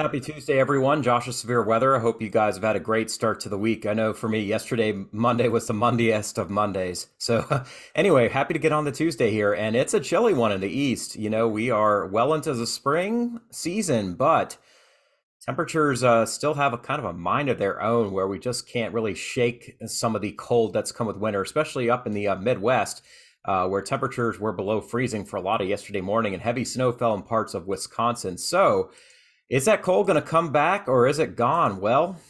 Happy Tuesday, everyone. Josh of Severe Weather. I hope you guys have had a great start to the week. I know for me, yesterday, Monday was the Mondayest of Mondays. So, anyway, happy to get on the Tuesday here. And it's a chilly one in the East. We are well into the spring season, but temperatures still have a kind of a mind of their own where we just can't really shake some of the cold that's come with winter, especially up in the Midwest, where temperatures were below freezing for a lot of yesterday morning and heavy snow fell in parts of Wisconsin. So, is that cold going to come back or is it gone? Well,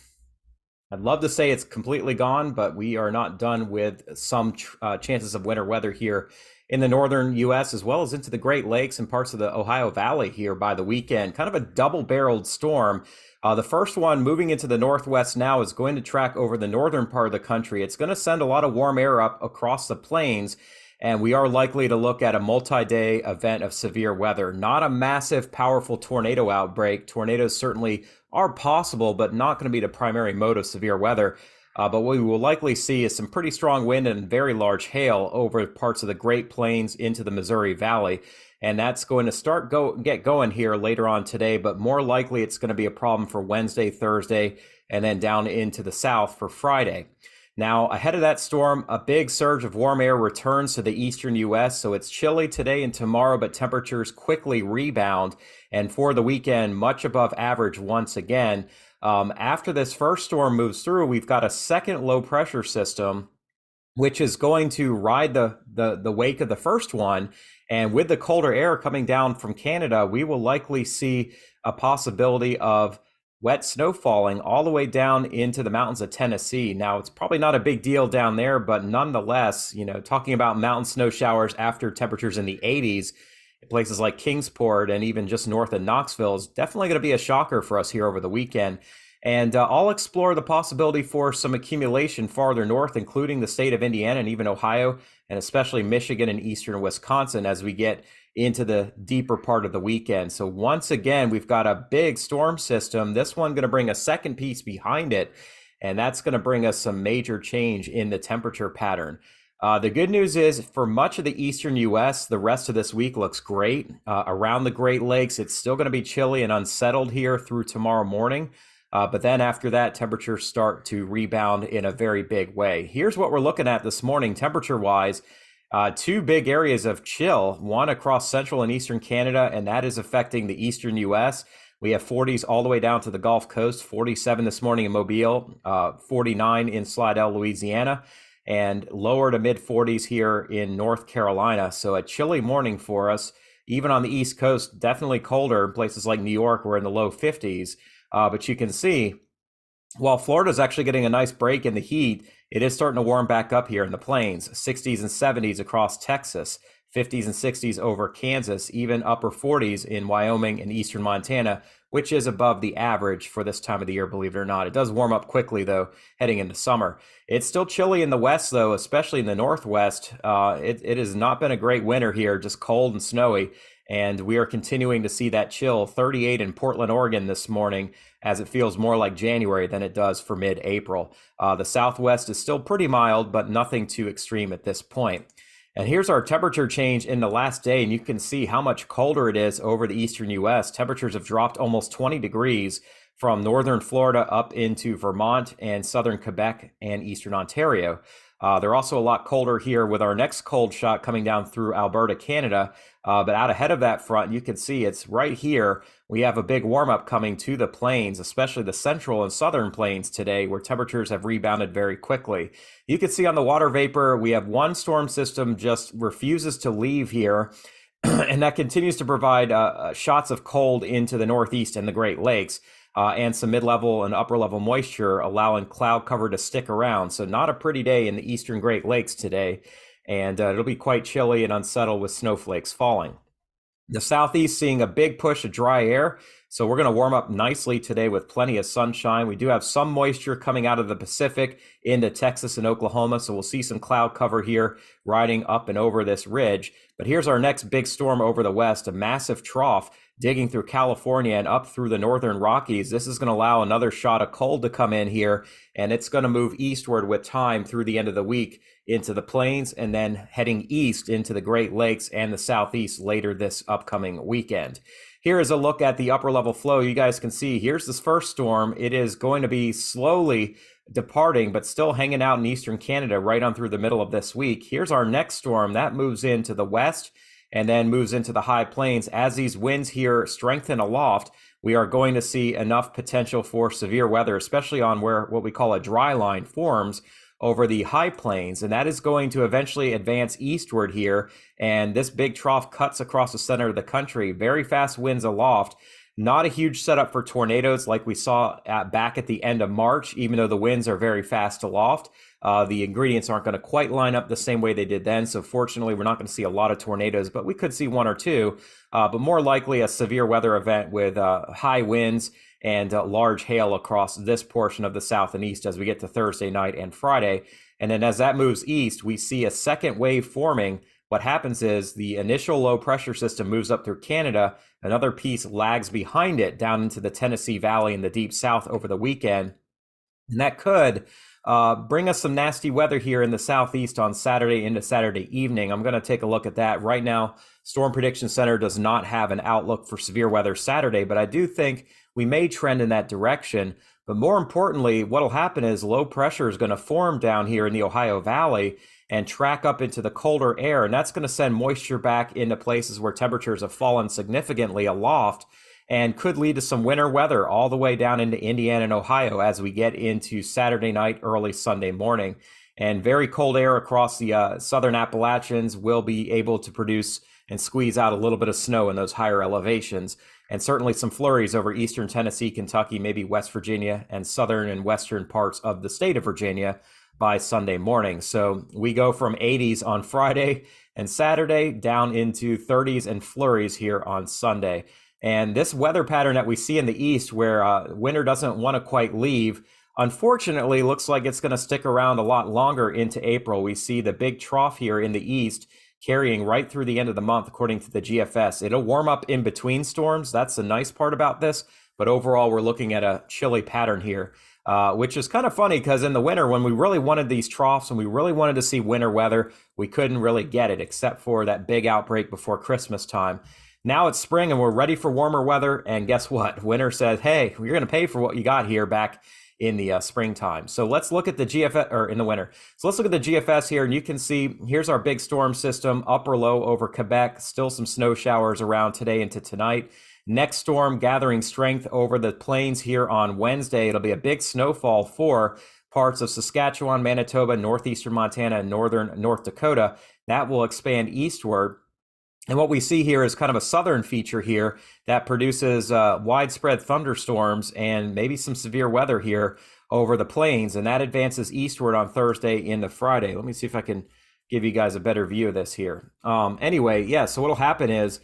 I'd love to say it's completely gone, but we are not done with some chances of winter weather here in the northern U.S. as well as into the Great Lakes and parts of the Ohio Valley here by the weekend. Kind of a double-barreled storm. The first one moving into the northwest now is going to track over the northern part of the country. It's going to send a lot of warm air up across the plains, and we are likely to look at a multi-day event of severe weather. Not a massive, powerful tornado outbreak. Tornadoes certainly are possible, but not going to be the primary mode of severe weather. But what we will likely see is some pretty strong wind and very large hail over parts of the Great Plains into the Missouri Valley. And that's going to get going here later on today, but more likely it's going to be a problem for Wednesday, Thursday, and then down into the south for Friday. Now, ahead of that storm, a big surge of warm air returns to the eastern U.S., so it's chilly today and tomorrow, but temperatures quickly rebound, and for the weekend, much above average once again. After this first storm moves through, we've got a second low-pressure system, which is going to ride the wake of the first one, and with the colder air coming down from Canada, we will likely see a possibility of wet snow falling all the way down into the mountains of Tennessee. Now, it's probably not a big deal down there, but nonetheless, talking about mountain snow showers after temperatures in the 80s, in places like Kingsport and even just north of Knoxville is definitely going to be a shocker for us here over the weekend. And I'll explore the possibility for some accumulation farther north, including the state of Indiana and even Ohio, and especially Michigan and eastern Wisconsin as we get into the deeper part of the weekend. So once again, we've got a big storm system. This one going to bring a second piece behind it, and that's going to bring us some major change in the temperature pattern. The good news is for much of the eastern U.S., the rest of this week looks great. Around the Great Lakes, it's still going to be chilly and unsettled here through tomorrow morning. But then after that, temperatures start to rebound in a very big way. Here's what we're looking at this morning, temperature-wise. Two big areas of chill, one across central and eastern Canada, and that is affecting the eastern U.S. We have 40s all the way down to the Gulf Coast, 47 this morning in Mobile, 49 in Slidell, Louisiana, and lower to mid 40s here in North Carolina. So a chilly morning for us. Even on the East Coast, definitely colder in places like New York, we're in the low 50s. But you can see, while Florida's actually getting a nice break in the heat, it is starting to warm back up here in the plains, 60s and 70s across Texas, 50s and 60s over Kansas, even upper 40s in Wyoming and eastern Montana, which is above the average for this time of the year, believe it or not. It does warm up quickly, though, heading into summer. It's still chilly in the west, though, especially in the northwest. It has not been a great winter here, just cold and snowy. And we are continuing to see that chill, 38 in Portland, Oregon this morning, as it feels more like January than it does for mid-April. The Southwest is still pretty mild, but nothing too extreme at this point. And here's our temperature change in the last day, and you can see how much colder it is over the eastern U.S. Temperatures have dropped almost 20 degrees from northern Florida up into Vermont and southern Quebec and eastern Ontario. They're also a lot colder here with our next cold shot coming down through Alberta, Canada. But out ahead of that front, you can see it's right here. We have a big warm-up coming to the plains, especially the central and southern plains today, where temperatures have rebounded very quickly. You can see on the water vapor, we have one storm system just refuses to leave here, and that continues to provide shots of cold into the northeast and the Great Lakes. And some mid-level and upper-level moisture, allowing cloud cover to stick around. So not a pretty day in the eastern Great Lakes today, and it'll be quite chilly and unsettled with snowflakes falling. The southeast seeing a big push of dry air, so we're going to warm up nicely today with plenty of sunshine. We do have some moisture coming out of the Pacific into Texas and Oklahoma, so we'll see some cloud cover here riding up and over this ridge. But here's our next big storm over the west, a massive trough digging through California and up through the northern Rockies. This is going to allow another shot of cold to come in here, and it's going to move eastward with time through the end of the week into the plains and then heading east into the Great Lakes and the southeast later this upcoming weekend. here is a look at the upper level flow. You guys can see here's this first storm. It is going to be slowly departing, but still hanging out in eastern Canada right on through the middle of this week. Here's our next storm that moves into the west and then moves into the high plains. As these winds here strengthen aloft, we are going to see enough potential for severe weather, especially on where what we call a dry line forms over the high plains, and that is going to eventually advance eastward here. And this big trough cuts across the center of the country. Very fast winds aloft. Not a huge setup for tornadoes like we saw back at the end of March, even though the winds are very fast aloft. The ingredients aren't going to quite line up the same way they did then. So fortunately, we're not going to see a lot of tornadoes, but we could see one or two, but more likely a severe weather event with high winds and large hail across this portion of the south and east as we get to Thursday night and Friday. And then as that moves east, we see a second wave forming. What happens is the initial low pressure system moves up through Canada. Another piece lags behind it down into the Tennessee Valley in the deep south over the weekend. And that could bring us some nasty weather here in the southeast on Saturday into Saturday evening. I'm going to take a look at that. Right now, Storm Prediction Center does not have an outlook for severe weather Saturday, but I do think we may trend in that direction. But more importantly, what will happen is low pressure is going to form down here in the Ohio Valley and track up into the colder air. And that's going to send moisture back into places where temperatures have fallen significantly aloft and could lead to some winter weather all the way down into Indiana and Ohio as we get into Saturday night, early Sunday morning. And very cold air across the southern Appalachians will be able to produce and squeeze out a little bit of snow in those higher elevations. And certainly some flurries over eastern Tennessee, Kentucky, maybe West Virginia, and southern and western parts of the state of Virginia by Sunday morning. So we go from 80s on Friday and Saturday down into 30s and flurries here on Sunday. And this weather pattern that we see in the east where winter doesn't want to quite leave, unfortunately, looks like it's going to stick around a lot longer into April. We see the big trough here in the east carrying right through the end of the month, according to the GFS. It'll warm up in between storms. That's the nice part about this. But overall, we're looking at a chilly pattern here, which is kind of funny because in the winter, when we really wanted these troughs and we really wanted to see winter weather, we couldn't really get it except for that big outbreak before Christmas time. Now it's spring and we're ready for warmer weather. And guess what? Winter says, hey, you're going to pay for what you got here back in the springtime. So let's look at the GFS, or in the winter. So let's look at the GFS here, and you can see here's our big storm system, upper low over Quebec. Still some snow showers around today into tonight. Next storm gathering strength over the plains here on Wednesday. It'll be a big snowfall for parts of Saskatchewan, Manitoba, northeastern Montana, and northern North Dakota. That will expand eastward. And what we see here is kind of a southern feature here that produces widespread thunderstorms and maybe some severe weather here over the plains. And that advances eastward on Thursday into Friday. Let me see if I can give you guys a better view of this here. Anyway, yeah, so what'll happen is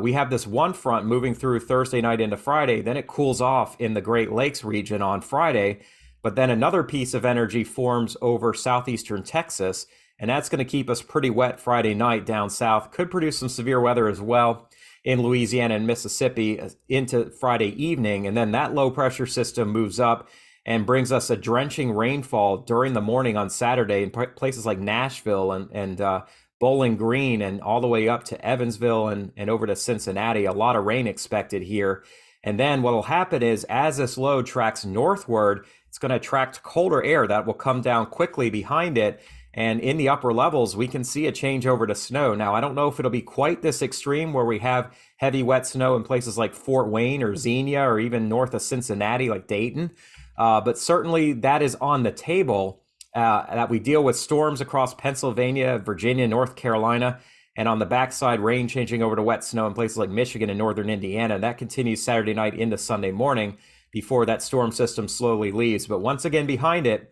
we have this one front moving through Thursday night into Friday. Then it cools off in the Great Lakes region on Friday. But then another piece of energy forms over southeastern Texas. And that's going to keep us pretty wet Friday night down south. Could produce some severe weather as well in Louisiana and Mississippi into Friday evening. And then that low pressure system moves up and brings us a drenching rainfall during the morning on Saturday in places like Nashville and Bowling Green and all the way up to Evansville and over to Cincinnati. A lot of rain expected here. And then what will happen is as this low tracks northward, it's going to attract colder air that will come down quickly behind it. And in the upper levels, we can see a change over to snow. Now, I don't know if it'll be quite this extreme where we have heavy wet snow in places like Fort Wayne or Xenia or even north of Cincinnati like Dayton. But certainly that is on the table, that we deal with storms across Pennsylvania, Virginia, North Carolina, and on the backside, rain changing over to wet snow in places like Michigan and northern Indiana. That continues Saturday night into Sunday morning before that storm system slowly leaves. But once again, behind it,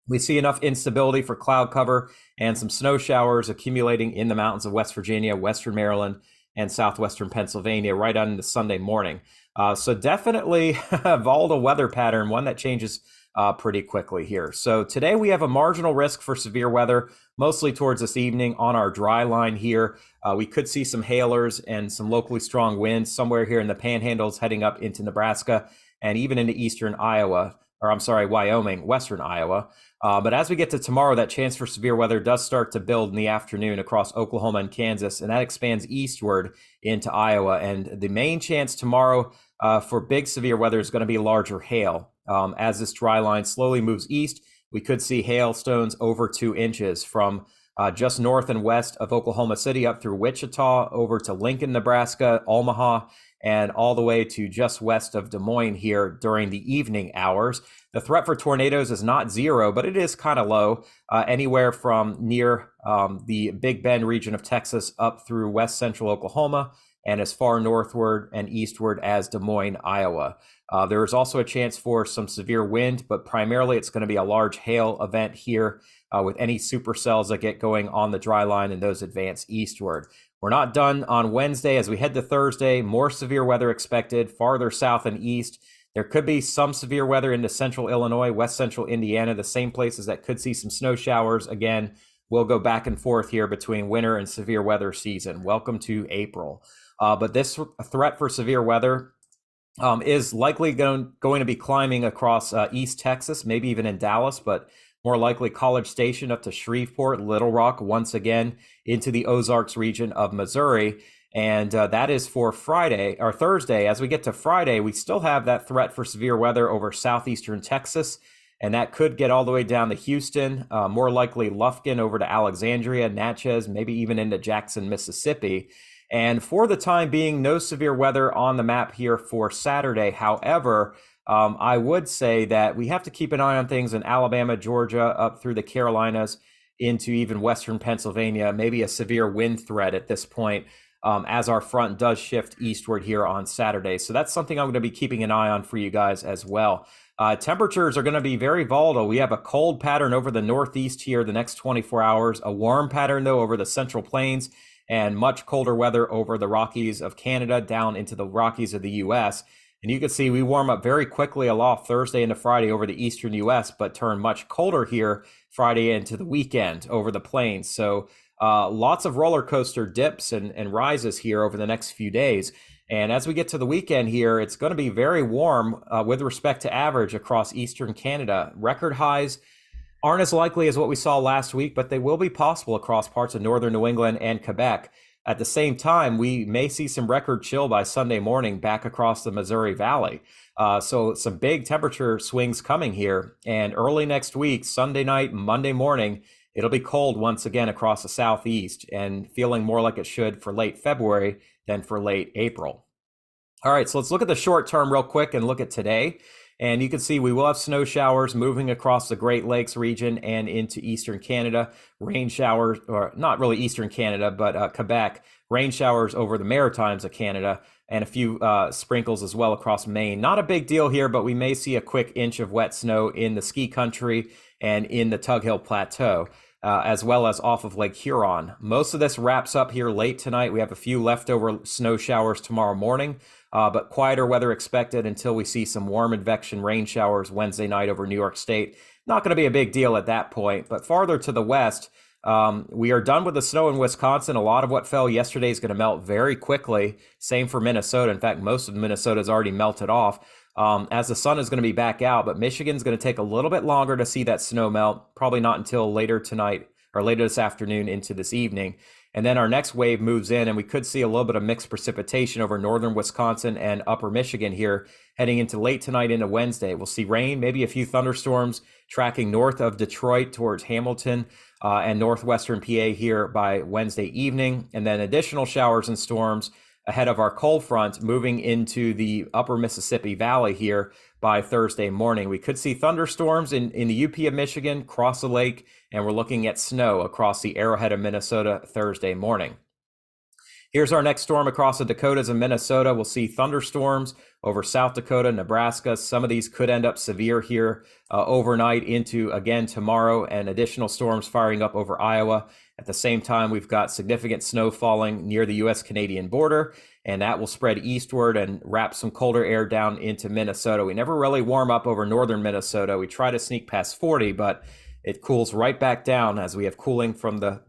we see enough instability for cloud cover and some snow showers accumulating in the mountains of West Virginia, Western Maryland, and southwestern Pennsylvania right on into Sunday morning. So definitely a volatile weather pattern, one that changes pretty quickly here. So today we have a marginal risk for severe weather, mostly towards this evening on our dry line here. We could see some hailers and some locally strong winds somewhere here in the panhandles heading up into Nebraska and even into eastern Iowa. or I'm sorry, Wyoming, western Iowa. But as we get to tomorrow, that chance for severe weather does start to build in the afternoon across Oklahoma and Kansas, and that expands eastward into Iowa. And the main chance tomorrow for big severe weather is going to be larger hail. As this dry line slowly moves east, we could see hailstones over 2 inches from just north and west of Oklahoma City up through Wichita, over to Lincoln, Nebraska, Omaha, and all the way to just west of Des Moines here during the evening hours. The threat for tornadoes is not zero, but it is kind of low, anywhere from near the Big Bend region of Texas up through west central Oklahoma and as far northward and eastward as Des Moines, Iowa. There is also a chance for some severe wind, but primarily it's going to be a large hail event here with any supercells that get going on the dry line and those advance eastward. We're not done on Wednesday. As we head to Thursday, more severe weather expected farther south and east. There could be some severe weather into central Illinois, west central Indiana, the same places that could see some snow showers. Again, we'll go back and forth here between winter and severe weather season. Welcome to April. But this threat for severe weather is likely going to be climbing across East Texas, maybe even in Dallas, but more likely College Station up to Shreveport, Little Rock, once again into the Ozarks region of Missouri. And that is for Friday or Thursday. As we get to Friday, we still have that threat for severe weather over southeastern Texas, and that could get all the way down to Houston, more likely Lufkin over to Alexandria, Natchez, maybe even into Jackson, Mississippi. And for the time being, no severe weather on the map here for Saturday. However, I would say that we have to keep an eye on things in Alabama, Georgia, up through the Carolinas, into even western Pennsylvania, maybe a severe wind threat at this point, as our front does shift eastward here on Saturday. So that's something I'm going to be keeping an eye on for you guys as well. Temperatures are going to be very volatile. We have a cold pattern over the northeast here the next 24 hours, a warm pattern, though, over the Central Plains, and much colder weather over the Rockies of Canada down into the Rockies of the U.S. And you can see we warm up very quickly aloft Thursday into Friday over the eastern U.S., but turn much colder here Friday into the weekend over the plains. So lots of roller coaster dips and rises here over the next few days. And as we get to the weekend here, it's going to be very warm with respect to average across eastern Canada. Record highs aren't as likely as what we saw last week, but they will be possible across parts of northern New England and Quebec. At the same time, we may see some record chill by Sunday morning back across the Missouri Valley. So some big temperature swings coming here. And early next week, Sunday night, Monday morning, it'll be cold once again across the southeast and feeling more like it should for late February than for late April. All right, so let's look at the short term real quick and look at today. And you can see we will have snow showers moving across the Great Lakes region and into eastern Canada. Rain showers, or not really eastern Canada, but Quebec. Rain showers over the Maritimes of Canada, and a few sprinkles as well across Maine. Not a big deal here, but we may see a quick inch of wet snow in the ski country and in the Tug Hill Plateau, as well as off of Lake Huron. Most of this wraps up here late tonight. We have a few leftover snow showers tomorrow morning. But quieter weather expected until we see some warm advection rain showers Wednesday night over New York State. Not going to be a big deal at that point. But farther to the west, we are done with the snow in Wisconsin. A lot of what fell yesterday is going to melt very quickly. Same for Minnesota. In fact, most of Minnesota has already melted off as the sun is going to be back out. But Michigan's going to take a little bit longer to see that snow melt. Probably not until later tonight or later this afternoon into this evening. And then our next wave moves in, and we could see a little bit of mixed precipitation over northern Wisconsin and upper Michigan here heading into late tonight into Wednesday. We'll see rain, maybe a few thunderstorms tracking north of Detroit towards Hamilton and northwestern PA here by Wednesday evening, and then additional showers and storms ahead of our cold front moving into the upper Mississippi Valley here by Thursday morning. We could see thunderstorms in the UP of Michigan, across the lake, and we're looking at snow across the Arrowhead of Minnesota Thursday morning. Here's our next storm across the Dakotas and Minnesota. We'll see thunderstorms over South Dakota, Nebraska. Some of these could end up severe here overnight into, again, tomorrow, and additional storms firing up over Iowa. At the same time, we've got significant snow falling near the U.S.-Canadian border, and that will spread eastward and wrap some colder air down into Minnesota. We never really warm up over northern Minnesota. We try to sneak past 40, but it cools right back down as we have cooling from the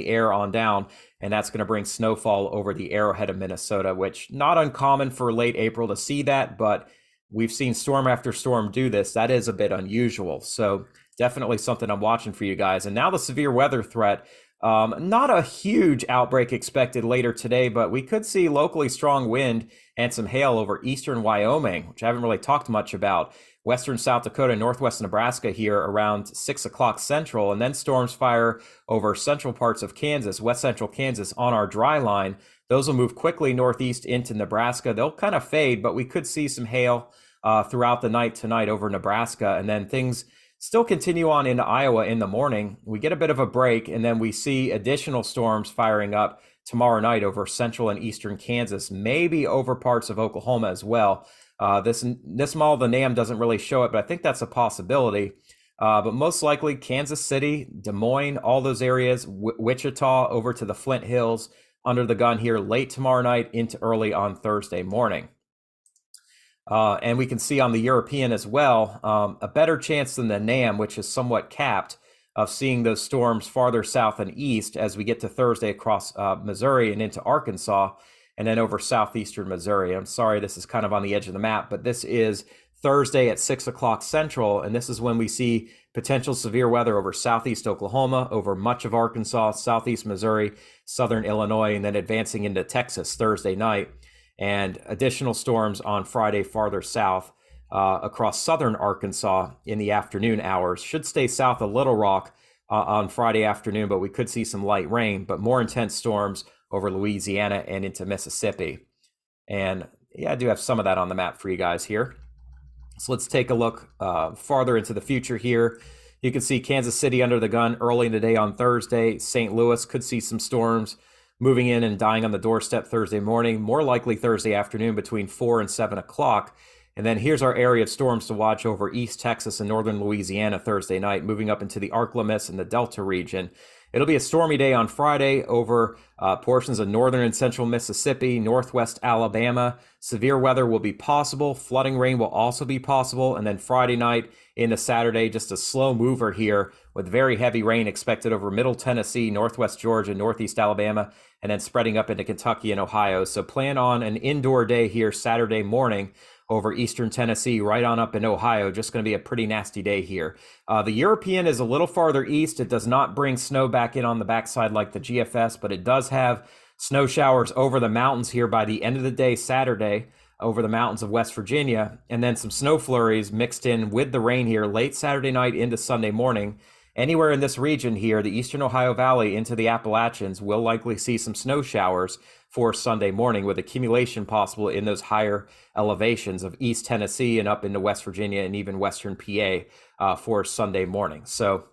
air on down, and that's going to bring snowfall over the Arrowhead of Minnesota, which not uncommon for late April to see that, but we've seen storm after storm do this. That is a bit unusual. So definitely something I'm watching for you guys. And now the severe weather threat. Not a huge outbreak expected later today, but we could see locally strong wind and some hail over eastern Wyoming, which I haven't really talked much about. Western South Dakota, northwest Nebraska here around 6 o'clock central, and then storms fire over central parts of Kansas, west central Kansas on our dry line. Those will move quickly northeast into Nebraska. They'll kind of fade, but we could see some hail throughout the night tonight over Nebraska, and then things still continue on into Iowa in the morning. We get a bit of a break, and then we see additional storms firing up tomorrow night over central and eastern Kansas, maybe over parts of Oklahoma as well. This model, the NAM doesn't really show it, but I think that's a possibility. But most likely Kansas City, Des Moines, all those areas, Wichita over to the Flint Hills, under the gun here late tomorrow night into early on Thursday morning. And we can see on the European as well, a better chance than the NAM, which is somewhat capped, of seeing those storms farther south and east as we get to Thursday across Missouri and into Arkansas, and then over southeastern Missouri. I'm sorry, this is kind of on the edge of the map, but this is Thursday at 6 o'clock central, and this is when we see potential severe weather over southeast Oklahoma, over much of Arkansas, southeast Missouri, southern Illinois, and then advancing into Texas Thursday night, and additional storms on Friday farther south across southern Arkansas in the afternoon hours. Should stay south of Little Rock on Friday afternoon, but we could see some light rain, but more intense storms over Louisiana and into Mississippi. And yeah, I do have some of that on the map for you guys here. So let's take a look farther into the future here. You can see Kansas City under the gun early in the day on Thursday. St. Louis could see some storms moving in and dying on the doorstep Thursday morning, more likely Thursday afternoon between 4 and 7 o'clock. And then here's our area of storms to watch over East Texas and northern Louisiana Thursday night, moving up into the Arklamis and the Delta region. It'll be a stormy day on Friday over portions of northern and central Mississippi, northwest Alabama. Severe weather will be possible. Flooding rain will also be possible. And then Friday night into Saturday, just a slow mover here with very heavy rain expected over middle Tennessee, northwest Georgia, northeast Alabama, and then spreading up into Kentucky and Ohio. So plan on an indoor day here Saturday morning over eastern Tennessee, right on up in Ohio. Just going to be a pretty nasty day here. The European is a little farther east. It does not bring snow back in on the backside like the GFS, but it does have snow showers over the mountains here by the end of the day Saturday over the mountains of West Virginia, and then some snow flurries mixed in with the rain here late Saturday night into Sunday morning. Anywhere in this region here, the eastern Ohio Valley into the Appalachians, will likely see some snow showers for Sunday morning, with accumulation possible in those higher elevations of East Tennessee and up into West Virginia and even Western PA for Sunday morning. So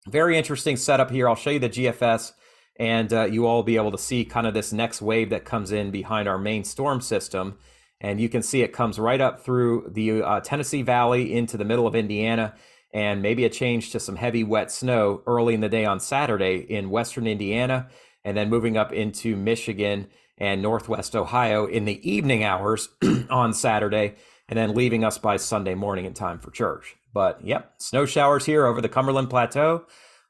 very interesting setup here. I'll show you the GFS, and you all will be able to see kind of this next wave that comes in behind our main storm system. And you can see it comes right up through the Tennessee Valley into the middle of Indiana, and maybe a change to some heavy wet snow early in the day on Saturday in western Indiana, and then moving up into Michigan and northwest Ohio in the evening hours on Saturday, and then leaving us by Sunday morning in time for church. But yep, snow showers here over the Cumberland Plateau.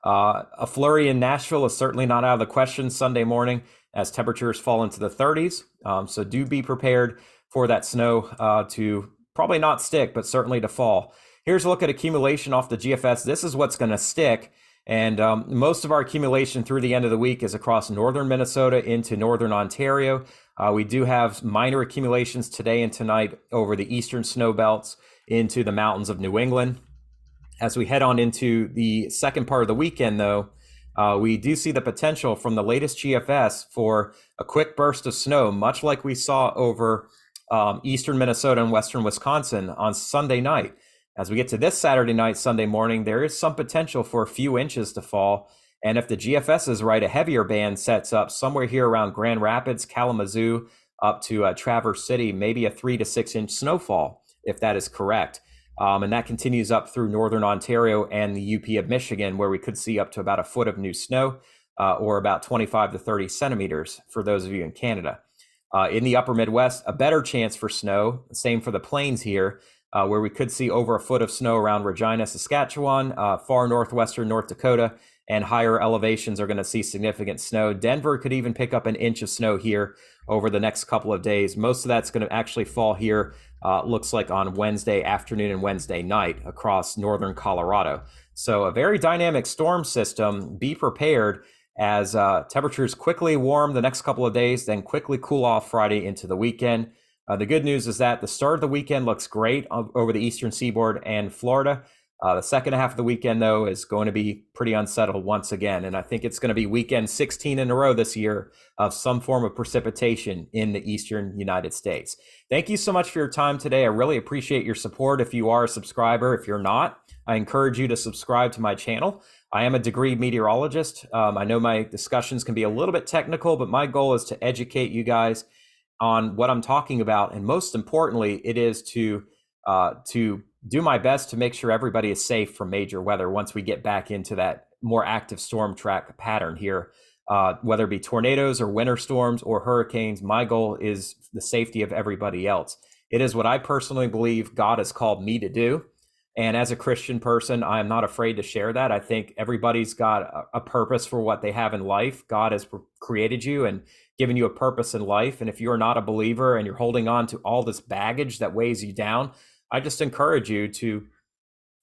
A flurry in Nashville is certainly not out of the question Sunday morning as temperatures fall into the 30s. So do be prepared for that snow to probably not stick, but certainly to fall. Here's a look at accumulation off the GFS. This is what's going to stick. And most of our accumulation through the end of the week is across northern Minnesota into northern Ontario. We do have minor accumulations today and tonight over the eastern snow belts into the mountains of New England. As we head on into the second part of the weekend, though, we do see the potential from the latest GFS for a quick burst of snow, much like we saw over eastern Minnesota and western Wisconsin on Sunday night. As we get to this Saturday night, Sunday morning, there is some potential for a few inches to fall. And if the GFS is right, a heavier band sets up somewhere here around Grand Rapids, Kalamazoo, up to Traverse City, maybe a 3 to 6 inch snowfall, if that is correct. And that continues up through northern Ontario and the UP of Michigan, where we could see up to about a foot of new snow, or about 25 to 30 centimeters for those of you in Canada. In the upper Midwest, a better chance for snow, same for the plains here, where we could see over a foot of snow around Regina, Saskatchewan, far northwestern North Dakota, and higher elevations are going to see significant snow. Denver could even pick up an inch of snow here over the next couple of days. Most of that's going to actually fall here, looks like on Wednesday afternoon and Wednesday night across northern Colorado. So a very dynamic storm system. Be prepared as temperatures quickly warm the next couple of days, then quickly cool off Friday into the weekend. The good news is that the start of the weekend looks great over the eastern seaboard and Florida. The second half of the weekend, though, is going to be pretty unsettled once again. And I think it's going to be weekend 16 in a row this year of some form of precipitation in the eastern United States. Thank you so much for your time today. I really appreciate your support. If you are a subscriber, if you're not, I encourage you to subscribe to my channel. I am a degree meteorologist. I know my discussions can be a little bit technical, but my goal is to educate you guys on what I'm talking about. And most importantly, it is to do my best to make sure everybody is safe from major weather once we get back into that more active storm track pattern here, whether it be tornadoes or winter storms or hurricanes. My goal is the safety of everybody else. It is what I personally believe God has called me to do. And as a Christian person, I am not afraid to share that. I think everybody's got a purpose for what they have in life. God has created you and given you a purpose in life. And if you're not a believer and you're holding on to all this baggage that weighs you down, I just encourage you to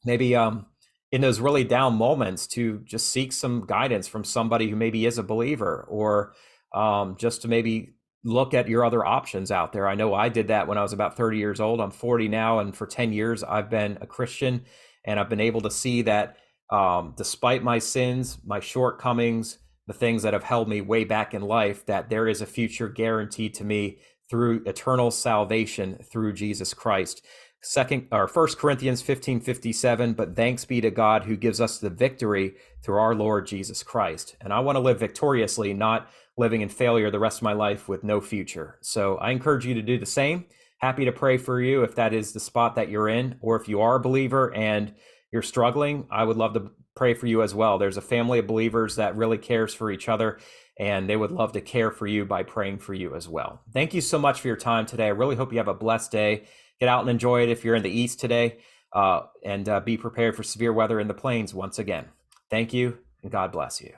maybe in those really down moments to just seek some guidance from somebody who maybe is a believer, or just to maybe look at your other options out there. I know I did that when I was about 30 years old. I'm 40 now, and for 10 years I've been a Christian, and I've been able to see that despite my sins, my shortcomings, the things that have held me way back in life, that there is a future guaranteed to me through eternal salvation through Jesus Christ. 1 Corinthians 15:57, but thanks be to God who gives us the victory through our Lord Jesus Christ. And I want to live victoriously, not living in failure the rest of my life with no future. So I encourage you to do the same. Happy to pray for you if that is the spot that you're in, or if you are a believer and you're struggling, I would love to pray for you as well. There's a family of believers that really cares for each other, and they would love to care for you by praying for you as well. Thank you so much for your time today. I really hope you have a blessed day. Get out and enjoy it if you're in the East today, and be prepared for severe weather in the plains once again. Thank you, and God bless you.